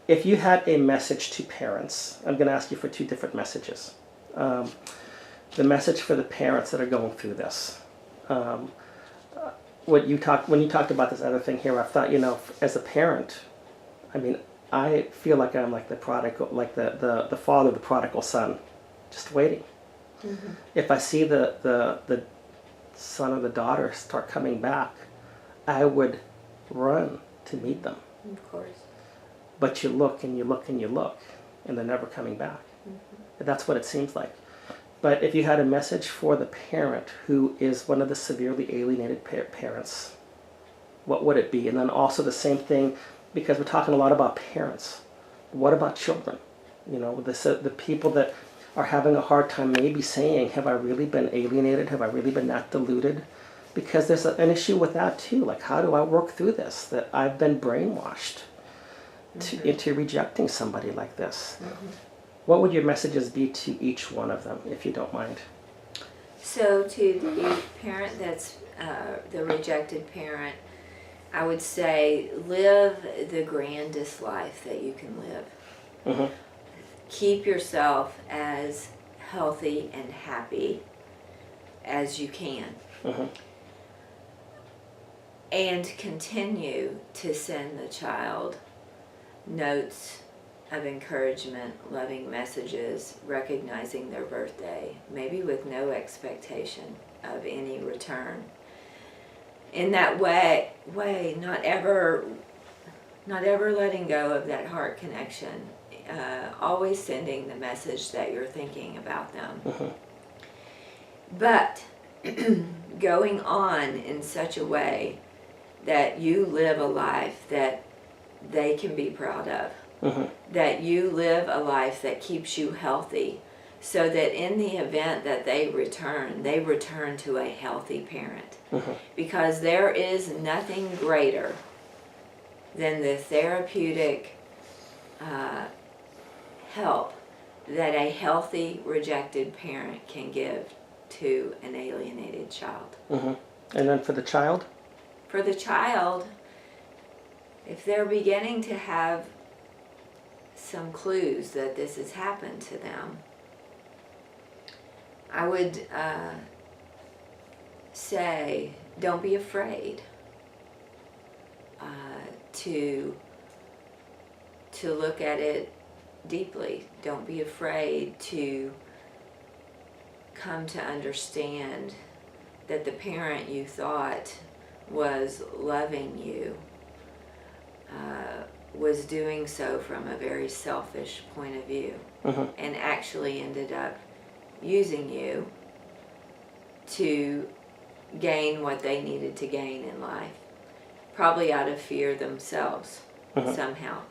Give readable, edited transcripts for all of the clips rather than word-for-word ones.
if you had a message to parents, I'm going to ask you for two different messages. The message for the parents that are going through this. When you talked about this other thing here, I thought, as a parent, I mean, I feel like I'm like the prodigal, like the father of the prodigal son, just waiting. Mm-hmm. If I see the son or the daughter start coming back, I would run to meet them. Of course. But you look and you look and you look, and they're never coming back. Mm-hmm. That's what it seems like. But if you had a message for the parent who is one of the severely alienated parents, what would it be? And then also the same thing, because we're talking a lot about parents. What about children? The people that are having a hard time maybe saying, have I really been alienated? Have I really been that deluded? Because there's an issue with that too. Like, how do I work through this? That I've been brainwashed into rejecting somebody like this. Mm-hmm. What would your messages be to each one of them, if you don't mind? So to the parent that's the rejected parent, I would say live the grandest life that you can live. Mm-hmm. Keep yourself as healthy and happy as you can. Mm-hmm. And continue to send the child notes of encouragement, loving messages, recognizing their birthday, maybe with no expectation of any return. In that way, not ever letting go of that heart connection, always sending the message that you're thinking about them. Mm-hmm. But going on in such a way that you live a life that they can be proud of. Mm-hmm. That you live a life that keeps you healthy, so that in the event that they return to a healthy parent. Mm-hmm. Because there is nothing greater than the therapeutic help that a healthy rejected parent can give to an alienated child. Mm-hmm. And then for the child? For the child, if they're beginning to have some clues that this has happened to them, I would say don't be afraid to look at it deeply. Don't be afraid to come to understand that the parent you thought was loving you was doing so from a very selfish point of view. Mm-hmm. And actually ended up using you to gain what they needed to gain in life, probably out of fear themselves. Mm-hmm. Somehow.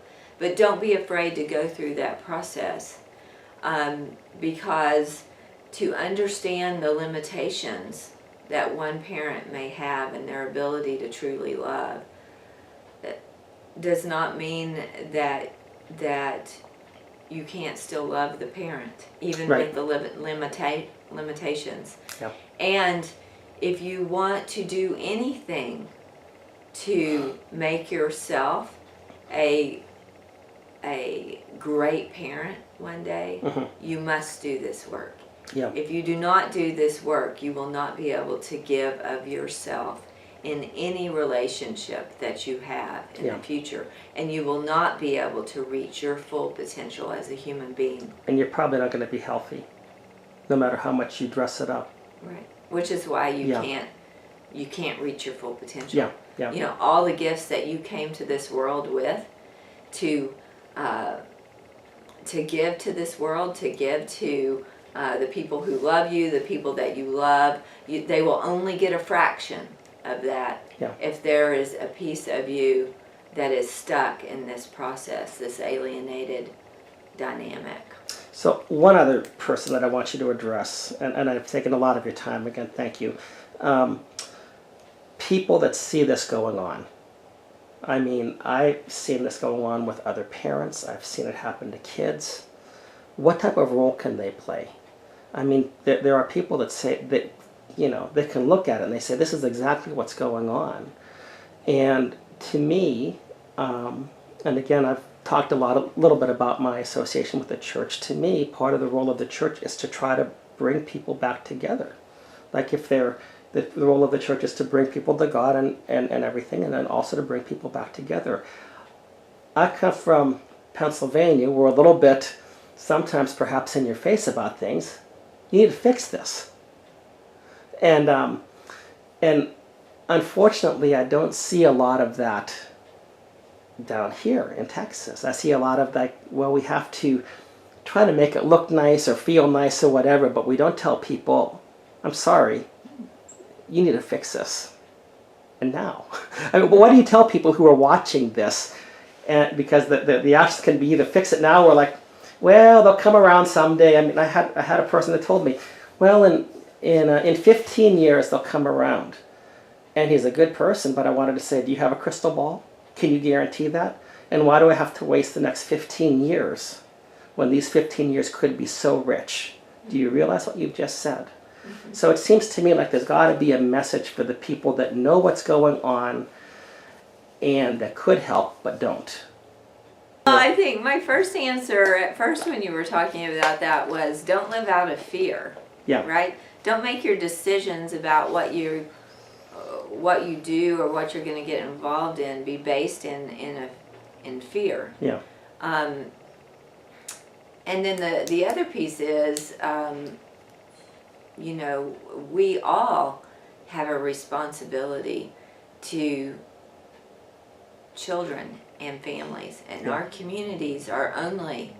But don't be afraid to go through that process, because to understand the limitations that one parent may have in their ability to truly love does not mean that you can't still love the parent, even right. With the limitations. Yep. And if you want to do anything to make yourself a great parent one day, mm-hmm. you must do this work. Yep. If you do not do this work, you will not be able to give of yourself in any relationship that you have in the future, and you will not be able to reach your full potential as a human being. And you're probably not going to be healthy, no matter how much you dress it up. Right. Which is why you can't reach your full potential. Yeah. Yeah. You know, all the gifts that you came to this world with, to give to this world, to give to the people who love you, the people that you love, they will only get a fraction of that if there is a piece of you that is stuck in this process, this alienated dynamic. So one other person that I want you to address, and I've taken a lot of your time, again, thank you. People that see this going on. I mean, I've seen this going on with other parents. I've seen it happen to kids. What type of role can they play? I mean, there are people that say that, you know, they can look at it and they say, this is exactly what's going on. And to me, and again, I've talked little bit about my association with the church. To me, part of the role of the church is to try to bring people back together. Like if the role of the church is to bring people to God and everything, and then also to bring people back together. I come from Pennsylvania. We're a little bit, sometimes perhaps in your face about things. You need to fix this. And unfortunately, I don't see a lot of that down here in Texas. I see a lot of like, well, we have to try to make it look nice or feel nice or whatever, but we don't tell people, I'm sorry, you need to fix this. And now. I mean, what do you tell people who are watching this? And because the options can be either fix it now or like, well, they'll come around someday. I mean, I had a person that told me, well, in 15 years they'll come around. And he's a good person, but I wanted to say, do you have a crystal ball? Can you guarantee that? And why do I have to waste the next 15 years when these 15 years could be so rich? Do you realize what you've just said? Mm-hmm. So it seems to me like there's got to be a message for the people that know what's going on and that could help but don't. Well, I think my first answer at first when you were talking about that was don't live out of fear. Yeah. Right? Don't make your decisions about what you do or what you're going to get involved in be based in fear. Yeah. And then the other piece is, we all have a responsibility to children and families, and our communities are only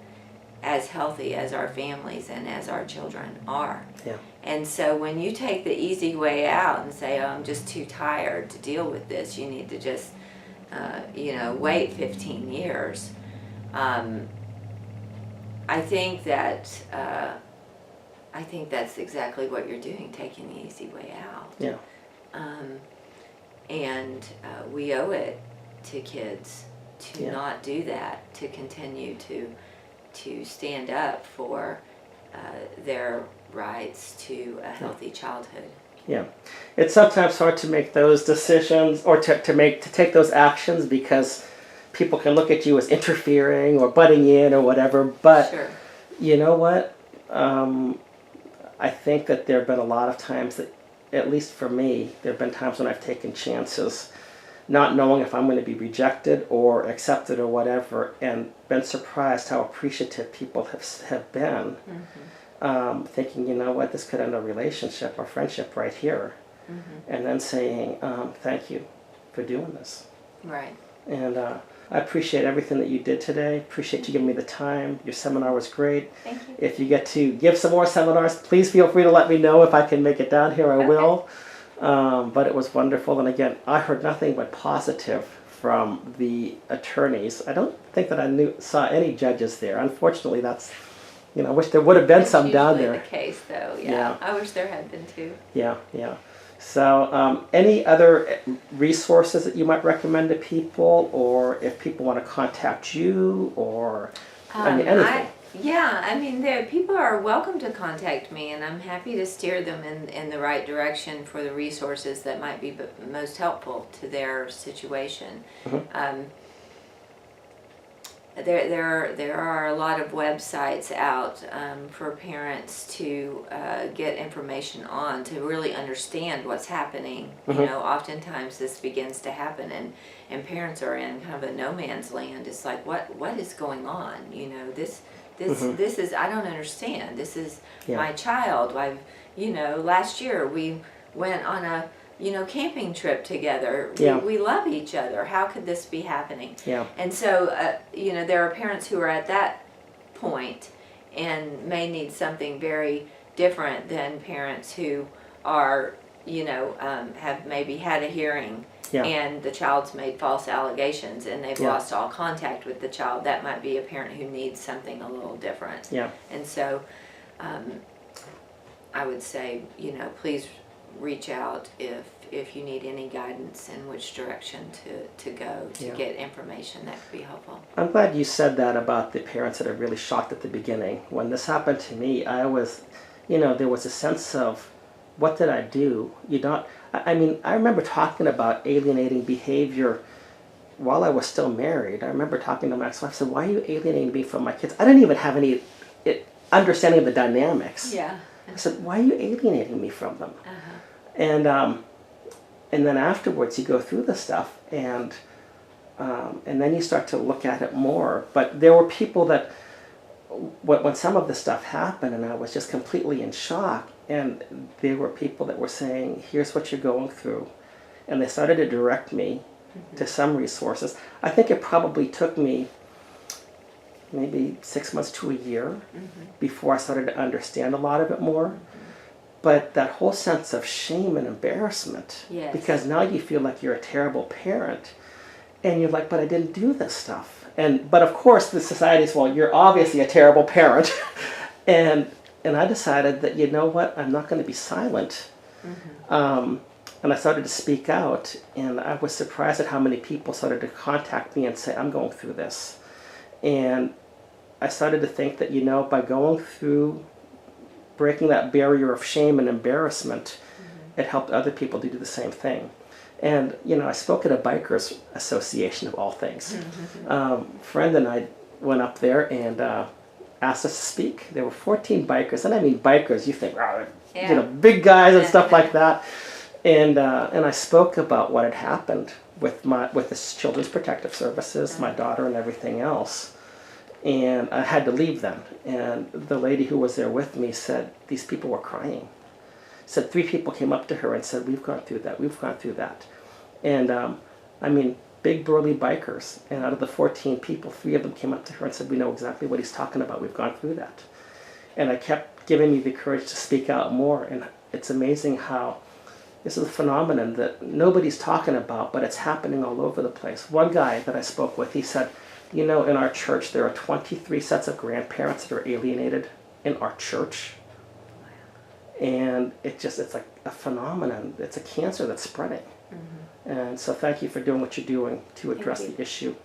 as healthy as our families and as our children are. Yeah. And so when you take the easy way out and say, oh, I'm just too tired to deal with this, you need to just, wait 15 years. I think that's exactly what you're doing, taking the easy way out. Yeah. We owe it to kids to not do that, to continue to stand up for their rights to a healthy childhood. Yeah, it's sometimes hard to make those decisions or to take those actions because people can look at you as interfering or butting in or whatever. But sure. You know what? I think that there have been a lot of times that, at least for me, there have been times when I've taken chances, not knowing if I'm going to be rejected or accepted or whatever, and been surprised how appreciative people have been. Mm-hmm. Thinking, you know what, this could end a relationship or friendship right here. Mm-hmm. And then saying, thank you for doing this. Right. And I appreciate everything that you did today. Appreciate you giving me the time. Your seminar was great. Thank you. If you get to give some more seminars, please feel free to let me know. If I can make it down here, I will. But it was wonderful. And again, I heard nothing but positive from the attorneys. I don't think that I saw any judges there. Unfortunately, that's, I wish there would have been some down there. That's usually the case, though. Yeah. I wish there had been too. Yeah. So any other resources that you might recommend to people, or if people want to contact you, or anything? People are welcome to contact me, and I'm happy to steer them in the right direction for the resources that might be most helpful to their situation. Mm-hmm. There are a lot of websites out for parents to get information on, to really understand what's happening. Mm-hmm. Oftentimes this begins to happen, and parents are in kind of a no man's land. It's like, what is going on? This mm-hmm. this is, I don't understand. This is my child. Last year we went on a camping trip together. We love each other. How could this be happening? Yeah. And so, there are parents who are at that point and may need something very different than parents who are, have maybe had a hearing and the child's made false allegations and they've lost all contact with the child. That might be a parent who needs something a little different. Yeah. And so, I would say, please reach out if you need any guidance in which direction to go to get information that could be helpful. I'm glad you said that about the parents that are really shocked at the beginning. When this happened to me, I was, there was a sense of, what did I do? I remember talking about alienating behavior while I was still married, I remember talking to my ex-wife. I said, "Why are you alienating me from my kids?" I didn't even have any understanding of the dynamics. Yeah. I said, "Why are you alienating me from them?" Uh-huh. And then afterwards, you go through the stuff, and then you start to look at it more. But there were people that, when some of the stuff happened, and I was just completely in shock, and there were people that were saying, "Here's what you're going through," and they started to direct me to some resources. I think it probably took me maybe 6 months to a year before I started to understand a lot of it more. But that whole sense of shame and embarrassment, Yes. because now you feel like you're a terrible parent, and you're like, "But I didn't do this stuff." But of course, the society is, "Well, you're obviously a terrible parent," and I decided that, you know what, I'm not going to be silent. And I started to speak out, and I was surprised at how many people started to contact me and say, "I'm going through this." And I started to think that, by going through, breaking that barrier of shame and embarrassment, it helped other people to do the same thing. And, I spoke at a bikers association of all things. Friend and I went up there and asked us to speak. There were 14 bikers, and I mean bikers, you think, big guys and stuff like that. And I spoke about what had happened with the Children's Protective Services, my daughter, and everything else. And I had to leave then. And the lady who was there with me said these people were crying. Said 3 people came up to her and said, "We've gone through that. We've gone through that." And big burly bikers. And out of the 14 people, 3 of them came up to her and said, "We know exactly what he's talking about. We've gone through that." And I kept giving me the courage to speak out more. And it's amazing how this is a phenomenon that nobody's talking about, but it's happening all over the place. One guy that I spoke with, he said, in our church, there are 23 sets of grandparents that are alienated in our church. And it's like a phenomenon. It's a cancer that's spreading. And so thank you for doing what you're doing to address the issue.